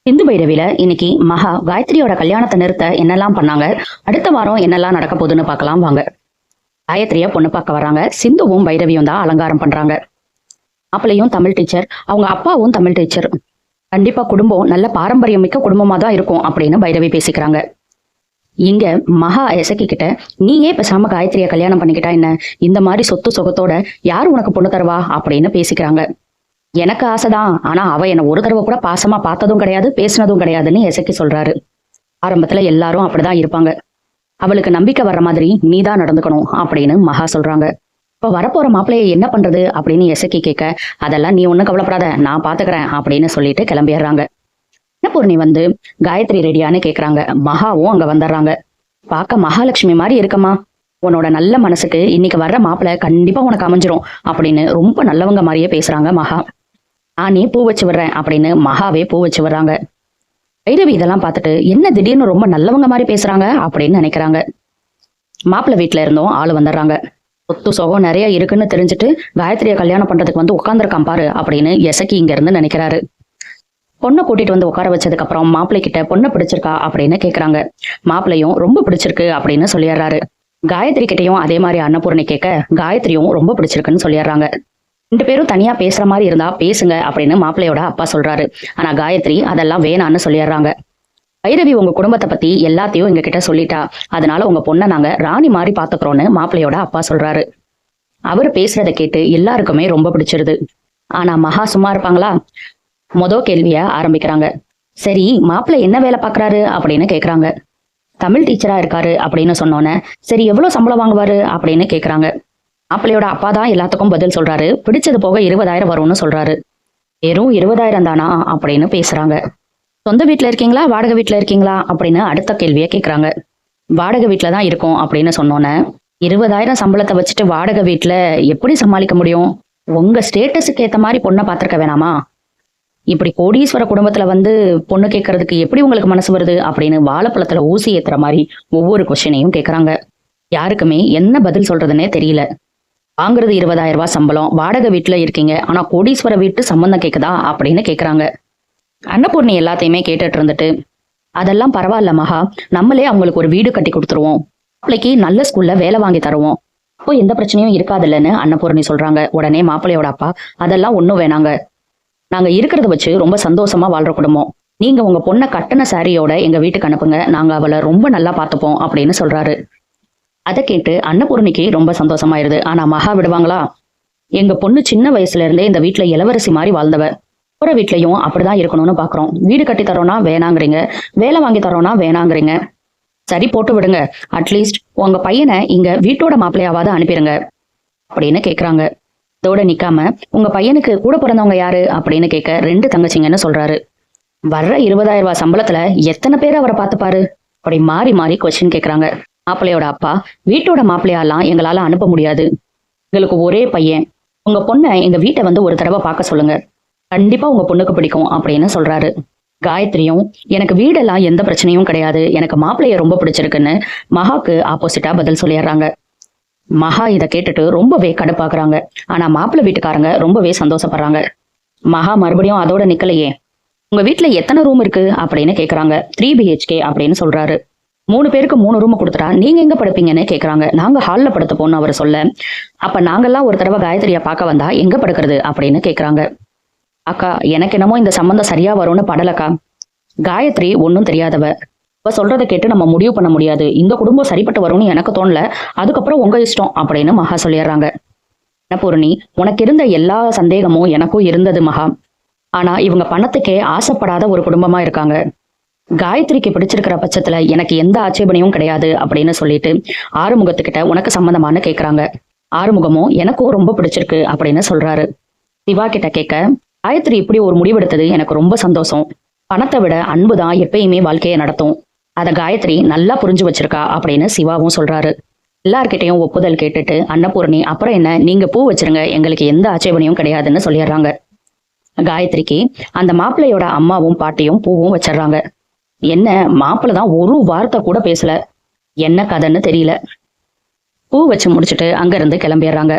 இந்து பைரவில இன்னைக்கு மகா காயத்ரியோட கல்யாணத்தை நிறுத்த என்னெல்லாம் பண்ணாங்க, அடுத்த வாரம் என்னெல்லாம் நடக்க போகுதுன்னு பார்க்கலாம் வாங்க. காயத்ரிய பொண்ணு பார்க்க வராங்க. சிந்துவும் பைரவியும் தான் அலங்காரம் பண்றாங்க. மாப்பிள்ளையும் தமிழ் டீச்சர், அவங்க அப்பாவும் தமிழ் டீச்சர். கண்டிப்பா குடும்பம் நல்ல பாரம்பரியம் மிக்க குடும்பமா தான் இருக்கும் அப்படின்னு பைரவி பேசிக்கிறாங்க. இங்க மகா எசக்கி கிட்ட, நீயே பேசாம காயத்ரிய கல்யாணம் பண்ணிக்கிட்டா என்ன, இந்த மாதிரி சொத்து சுகத்தோட யார் உனக்கு பொண்ணு தருவா அப்படின்னு பேசிக்கிறாங்க. எனக்கு ஆசைதான், ஆனா அவ என்ன ஒரு தடவை கூட பாசமா பார்த்ததும் கிடையாது, பேசினதும் கிடையாதுன்னு எசக்கி சொல்றாரு. ஆரம்பத்துல எல்லாரும் அப்படிதான் இருப்பாங்க, அவளுக்கு நம்பிக்கை வர்ற மாதிரி நீதான் நடந்துக்கணும் அப்படின்னு மகா சொல்றாங்க. இப்ப வரப்போற மாப்பிள்ளைய என்ன பண்றது அப்படின்னு எசக்கி கேட்க, அதெல்லாம் நீ ஒன்னும் கவலைப்படாத, நான் பாத்துக்கிறேன் அப்படின்னு சொல்லிட்டு கிளம்பிடுறாங்க. பூர்ணி வந்து காயத்ரி ரெடியான்னு கேக்குறாங்க. மகாவும் அங்க வந்துடுறாங்க. பார்க்க மகாலட்சுமி மாதிரி இருக்கமா, உன்னோட நல்ல மனசுக்கு இன்னைக்கு வர்ற மாப்பிள்ளை கண்டிப்பா உனக்கு அமைஞ்சிரும் அப்படின்னு ரொம்ப நல்லவங்க மாதிரியே பேசுறாங்க மகா. நீ பூ வச்சு விடுறேன் அப்படின்னு மகாவே பூ வச்சு விடுறாங்க. பைரவி இதெல்லாம் பார்த்துட்டு என்ன திடீர்னு ரொம்ப நல்லவங்க மாதிரி பேசுறாங்க அப்படின்னு நினைக்கிறாங்க. மாப்பிள்ளை வீட்டுல இருந்தும் ஆளு வந்துடுறாங்க. சொத்து சுகம் நிறைய இருக்குன்னு தெரிஞ்சுட்டு காயத்ரியை கல்யாணம் பண்றதுக்கு வந்து உட்காந்துருக்கான் பாரு அப்படின்னு எசக்கி இங்க இருந்து நினைக்கிறாரு. பொண்ணை கூட்டிட்டு வந்து உட்கார வச்சதுக்கு அப்புறம் மாப்பிள்ளை கிட்ட பொண்ணை பிடிச்சிருக்கா அப்படின்னு கேக்குறாங்க. மாப்பிள்ளையும் ரொம்ப பிடிச்சிருக்கு அப்படின்னு சொல்லிடுறாரு. காயத்ரி கிட்டையும் அதே மாதிரி அன்னபூர்ணி கேட்க, காயத்ரியும் ரொம்ப பிடிச்சிருக்குன்னு சொல்லிடுறாங்க. 2 பேரும் தனியா பேசுற மாதிரி இருந்தா பேசுங்க அப்படின்னு மாப்பிள்ளையோட அப்பா சொல்றாரு. ஆனா காயத்ரி அதெல்லாம் வேணான்னு சொல்லிடுறாங்க. பைரவி உங்க குடும்பத்தை பத்தி எல்லாத்தையும் எங்க கிட்ட சொல்லிட்டா, அதனால உங்க பொண்ணை நாங்க ராணி மாதிரி பாத்துக்கிறோம்னு மாப்பிள்ளையோட அப்பா சொல்றாரு. அவரு பேசுறதை கேட்டு எல்லாருக்குமே ரொம்ப பிடிச்சிருது. ஆனா மகா சும்மா இருப்பாங்களா? கேள்விய ஆரம்பிக்கிறாங்க. சரி, மாப்பிள்ளை என்ன வேலை பாக்குறாரு அப்படின்னு கேக்குறாங்க. தமிழ் டீச்சரா இருக்காரு அப்படின்னு சொன்னோன்னே, சரி எவ்வளவு சம்பளம் வாங்குவாரு அப்படின்னு கேக்குறாங்க. மாப்பிள்ளையோட அப்பா தான் எல்லாத்துக்கும் பதில் சொல்றாரு. பிடிச்சது போக 20,000 வரும்னு சொல்றாரு. வெறும் 20,000 தானா அப்படின்னு பேசுறாங்க. சொந்த வீட்டுல இருக்கீங்களா, வாடகை வீட்டுல இருக்கீங்களா அப்படின்னு அடுத்த கேள்வியை கேக்குறாங்க. வாடகை வீட்டுல தான் இருக்கோம் அப்படின்னு சொன்னோன்னே, 20,000 சம்பளத்தை வச்சுட்டு வாடகை வீட்டுல எப்படி சமாளிக்க முடியும்? உங்க ஸ்டேட்டஸுக்கு ஏத்த மாதிரி பொண்ணை பாத்திருக்க வேணாமா? இப்படி கோடீஸ்வர குடும்பத்துல வந்து பொண்ணு கேட்கறதுக்கு எப்படி உங்களுக்கு மனசு வருது அப்படின்னு வாழைப்பழத்துல ஊசி ஏத்துற மாதிரி ஒவ்வொரு கொஸ்டினையும் கேக்குறாங்க. யாருக்குமே என்ன பதில் சொல்றதுன்னே தெரியல. வாங்குறது 20,000 ரூபாய் சம்பளம், வாடகை வீட்டுல இருக்கீங்க, ஆனா கோடீஸ்வர வீட்டு சம்பந்தம் கேக்குதா அப்படின்னு கேக்குறாங்க. அன்னபூர்ணி எல்லாத்தையுமே கேட்டுட்டு இருந்துட்டு, அதெல்லாம் பரவாயில்ல மகா, நம்மளே அவங்களுக்கு ஒரு வீடு கட்டி கொடுத்துருவோம், மாப்பிள்ளைக்கு நல்ல ஸ்கூல்ல வேலை வாங்கி தருவோம், அப்போ எந்த பிரச்சனையும் இருக்காதுல்லன்னு அன்னபூர்ணி சொல்றாங்க. உடனே மாப்பிள்ளையோட அப்பா, அதெல்லாம் ஒண்ணும் வேணாங்க, நாங்க இருக்கிறத வச்சு ரொம்ப சந்தோஷமா வாழ்ற குடும்பம், நீங்க உங்க பொண்ணை கட்டண சாரியோட எங்க வீட்டுக்கு அனுப்புங்க, நாங்க அவளை ரொம்ப நல்லா பார்த்துப்போம் அப்படின்னு சொல்றாரு. அதை கேட்டு அன்னபூர்ணிக்கு ரொம்ப சந்தோஷமாயிருது. ஆனா மகா விடுவாங்களா? எங்க பொண்ணு சின்ன வயசுல இருந்தே இந்த வீட்டுல இளவரசி மாதிரி வாழ்ந்தவ, போற வீட்லயும் அப்படிதான் இருக்கணும்னு பாக்குறோம். வீடு கட்டி தரோம்னா வேணாங்கிறீங்க, வேலை வாங்கி தரோம்னா வேணாங்கிறீங்க, சரி போட்டு விடுங்க, அட்லீஸ்ட் உங்க பையனை இங்க வீட்டோட மாப்பிள்ளையாவது அனுப்பிடுங்க அப்படின்னு கேக்குறாங்க. இதோட நிக்காம, உங்க பையனுக்கு கூட பிறந்தவங்க யாரு அப்படின்னு கேட்க, 2 தங்கச்சிங்கன்னு சொல்றாரு. வர்ற 20,000 ரூபாய் சம்பளத்துல எத்தனை பேர் அவரை பார்த்துப்பாரு அப்படி மாறி மாறி கொஸ்டின் கேக்குறாங்க. மாப்பிள்ளையோட அப்பா, வீட்டோட மாப்பிள்ளையாலாம் எங்களால அனுப்ப முடியாது, எங்களுக்கு ஒரே பையன், உங்க பொண்ணை எங்க வீட்டை வந்து ஒரு தடவை பார்க்க சொல்லுங்க, கண்டிப்பா உங்க பொண்ணுக்கு பிடிக்கும் அப்படின்னு சொல்றாரு. காயத்ரியும், எனக்கு வீடெல்லாம் எந்த பிரச்சனையும் கிடையாது, எனக்கு மாப்பிள்ளைய ரொம்ப பிடிச்சிருக்குன்னு மகாக்கு ஆப்போசிட்டா பதில் சொல்லிடுறாங்க. மகா இதை கேட்டுட்டு ரொம்பவே கடுப்பாக்குறாங்க. ஆனா மாப்பிள்ளை வீட்டுக்காரங்க ரொம்பவே சந்தோஷப்படுறாங்க. மகா மறுபடியும் அதோட நிக்கலையே, உங்க வீட்டுல எத்தனை ரூம் இருக்கு அப்படின்னு கேக்குறாங்க. 3 BHK அப்படின்னு சொல்றாரு. 3 பேருக்கு 3 ரூம் கொடுத்துட்டா நீங்க எங்க படுப்பீங்கன்னு கேக்குறாங்க. நாங்க ஹால்ல படுத்துப்போம்னு அவர் சொல்ல, அப்ப நாங்கெல்லாம் ஒரு தடவை காயத்ரியை பார்க்க வந்தா எங்க படுக்கிறது அப்படின்னு கேக்குறாங்க. அக்கா, எனக்கு என்னமோ இந்த சம்பந்தம் சரியா வரும்னு படலக்கா, காயத்ரி ஒன்னும் தெரியாதவ, இப்ப சொல்றதை கேட்டு நம்ம முடிவு பண்ண முடியாது, இந்த குடும்பம் சரிப்பட்டு வரும்னு எனக்கு தோணல, அதுக்கப்புறம் உங்க இஷ்டம் அப்படின்னு மகா சொல்லிடுறாங்க. அன்னபூர்ணி, உனக்கு இருந்த எல்லா சந்தேகமும் எனக்கும் இருந்தது மகா, ஆனா இவங்க பணத்துக்கே ஆசைப்படாத ஒரு குடும்பமா இருக்காங்க, காயத்ரிக்கு பிடிச்சிருக்கிற பட்சத்துல எனக்கு எந்த ஆட்சேபனையும் கிடையாது அப்படின்னு சொல்லிட்டு ஆறுமுகத்துக்கிட்ட உனக்கு சம்மந்தமானு கேக்குறாங்க. ஆறுமுகமும் எனக்கும் ரொம்ப பிடிச்சிருக்கு அப்படின்னு சொல்றாரு. சிவா கிட்ட கேட்க, காயத்ரி இப்படி ஒரு முடிவெடுத்தது எனக்கு ரொம்ப சந்தோஷம், பணத்தை விட அன்புதான் எப்பயுமே வாழ்க்கையை நடத்தும், அத காயத்ரி நல்லா புரிஞ்சு வச்சிருக்கா அப்படின்னு சிவாவும் சொல்றாரு. எல்லார்கிட்டையும் ஒப்புதல் கேட்டுட்டு அன்னபூர்ணி, அப்புறம் என்ன, நீங்க பூ வச்சிருங்க, எங்களுக்கு எந்த ஆட்சேபனையும் கிடையாதுன்னு சொல்லிடுறாங்க. காயத்ரிக்கு அந்த மாப்பிள்ளையோட அம்மாவும் பாட்டியும் பூவும் வச்சிடுறாங்க. என்ன, மாப்பிள்ளை தான் ஒரு வார்த்தை கூட பேசல, என்ன கதைன்னு தெரியல. பூ வச்சு முடிச்சுட்டு அங்க இருந்து கிளம்பிடுறாங்க.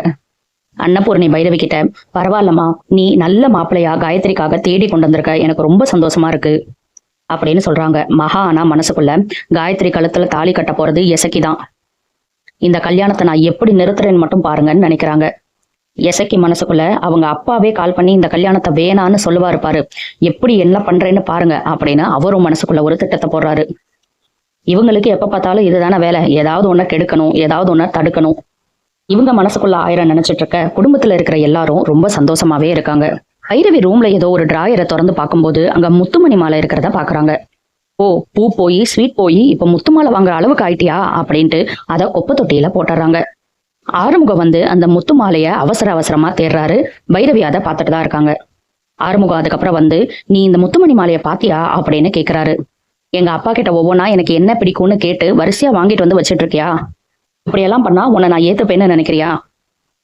அன்னபூர்ணி பைரவி கிட்ட, பரவாயில்லம்மா, நீ நல்ல மாப்பிள்ளையா காயத்ரிக்காக தேடி கொண்டு வந்திருக்க, எனக்கு ரொம்ப சந்தோஷமா இருக்கு, அப்படின்னு சொல்றாங்க. மகா ஆனா மனசுக்குள்ள காயத்ரி கழுத்துல தாலி கட்ட போறது எசக்கி தான். இந்த கல்யாணத்தை நான் எப்படி நிறுத்துறேன்னு மட்டும் பாருங்கன்னு நினைக்கிறாங்க. எசக்கி மனசுக்குள்ள அவங்க அப்பாவே கால் பண்ணி இந்த கல்யாணத்தை வேணான்னு சொல்லுவாரு பாரு, எப்படி என்ன பண்றேன்னு பாருங்க அப்படின்னு அவரும் மனசுக்குள்ள ஒரு திட்டத்தை போடுறாரு. இவங்களுக்கு எப்ப பார்த்தாலும் இதுதானே வேலை, ஏதாவது ஒண்ண கெடுக்கணும், ஏதாவது ஒண்ண தடுக்கணும். இவங்க மனசுக்குள்ள ஆயிரம் நினைச்சிட்டு இருக்க குடும்பத்துல இருக்கிற எல்லாரும் ரொம்ப சந்தோஷமாவே இருக்காங்க. பைரவி ரூம்ல ஏதோ ஒரு டிராயரை திறந்து பார்க்கும்போது அங்க முத்துமணி மாலை இருக்கிறத பாக்குறாங்க. ஓ, பூ போய் ஸ்வீட் போய் இப்ப முத்து மாலை வாங்குற அளவுக்கு ஆயிட்டியா அப்படின்ட்டு அதை குப்பை தொட்டியில போட்டுறாங்க. ஆறுமுகம் வந்து அந்த முத்து மாலைய அவசர அவசரமா தேடுறாரு. பைரவி அதை பார்த்துட்டு தான் இருக்காங்க. ஆறுமுகம் அதுக்கப்புறம் வந்து, நீ இந்த முத்துமணி மாலைய பாத்தியா அப்படின்னு கேக்குறாரு. எங்க அப்பா கிட்ட ஒவ்வொன்னா எனக்கு என்ன பிடிக்கும்னு கேட்டு வரிசையா வாங்கிட்டு வந்து வச்சிட்டு இருக்கியா? இப்படியெல்லாம் பண்ணா உன்னை நான் ஏத்துப்பேன்னு நினைக்கிறியா?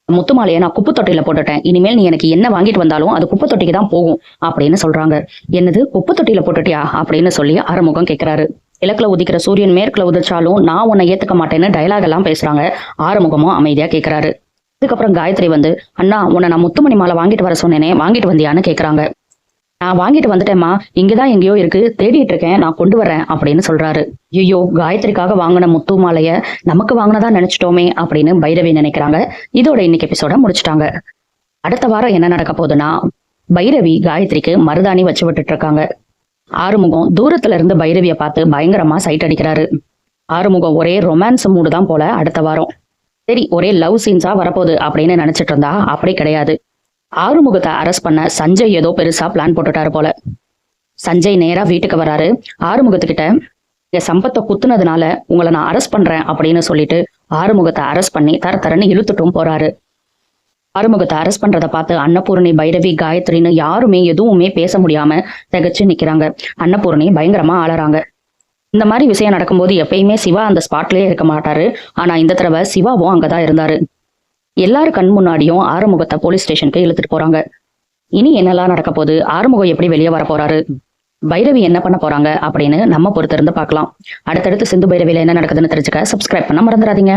முத்து மாலையை நான் குப்பை தொட்டியில போட்டுட்டேன், இனிமேல் நீ எனக்கு என்ன வாங்கிட்டு வந்தாலும் அது குப்பை தொட்டிக்கு தான் போகும் அப்படின்னு சொல்றாங்க. என்னது, குப்பை தொட்டியில போட்டுட்டியா அப்படின்னு சொல்லி ஆறுமுகம் கேட்கிறாரு. கிழக்குல உதிக்கிற சூரியன் மேற்குல உதிச்சாலும் நான் உன்னை ஏத்துக்க மாட்டேன்னு டயலாக் எல்லாம் பேசுறாங்க. ஆறுமுகமும் அமைதியா கேட்கிறாரு. அதுக்கப்புறம் காயத்ரி வந்து, அண்ணா உன்னை நான் முத்துமணி மாலை வாங்கிட்டு வர சொன்னேனே, வாங்கிட்டு வந்தியான்னு கேக்குறாங்க. நான் வாங்கிட்டு வந்துட்டேம்மா, இங்கதான் எங்கேயோ இருக்கு, தேடிட்டு இருக்கேன், நான் கொண்டு வரேன் அப்படின்னு சொல்றாரு. ஐயோ, காயத்ரிக்காக வாங்கின முத்து மாலைய நமக்கு வாங்கினதா நினைச்சிட்டோமே அப்படின்னு பைரவி நினைக்கிறாங்க. இதோட இன்னைக்கு எபிசோட முடிச்சுட்டாங்க. அடுத்த வாரம் என்ன நடக்க போகுதுன்னா, பைரவி காயத்ரிக்கு மருதாணி வச்சு விட்டுட்டு இருக்காங்க. ஆறுமுகம் தூரத்துல இருந்து பைரவியை பார்த்து பயங்கரமா சைட் அடிக்கிறாரு. ஆறுமுகம் ஒரே ரொமான்ஸ் மூடு தான் போல அடுத்த வாரம். சரி, ஒரே லவ் சீன்ஸா வரப்போகுது அப்படின்னு நினைச்சிட்டு இருந்தா அப்படி கிடையாது. ஆறுமுகத்தை அரெஸ்ட் பண்ண சஞ்சய் ஏதோ பெருசா பிளான் போட்டுட்டாரு போல. சஞ்சய் நேரா வீட்டுக்கு வராரு. ஆறுமுகத்துக்கிட்ட, இங்க சம்பத்தை குத்துனதுனால உங்களை நான் அரெஸ்ட் பண்றேன் அப்படின்னு சொல்லிட்டு ஆறுமுகத்தை அரெஸ்ட் பண்ணி தரன்னு இழுத்துட்டும் போறாரு. ஆறுமுகத்தை அரெஸ்ட் பண்றதை பார்த்து அன்னபூரணி, பைரவி, காயத்ரின்னு யாருமே எதுவுமே பேச முடியாம திகச்சு நிக்கிறாங்க. அன்னபூரணி பயங்கரமா ஆளறாங்க. இந்த மாதிரி விஷயம் நடக்கும்போது எப்பயுமே சிவா அந்த ஸ்பாட்லயே இருக்க மாட்டாரு. ஆனா இந்த தடவை சிவாவும் அங்கதான் இருந்தாரு. எல்லாரும் கண் முன்னாடியும் ஆறுமுகத்தை போலீஸ் ஸ்டேஷனுக்கு இழுத்துட்டு போறாங்க. இனி என்னெல்லாம் நடக்க போகுது, ஆறுமுகம் எப்படி வெளியே வர போறாரு, பைரவி என்ன பண்ண போறாங்க அப்படின்னு நம்ம பொறுத்திருந்து பார்க்கலாம். அடுத்தடுத்து சிந்து பைரவியில என்ன நடக்குதுன்னு தெரிஞ்சுக்க சப்ஸ்கிரைப் பண்ண மறந்துடாதீங்க.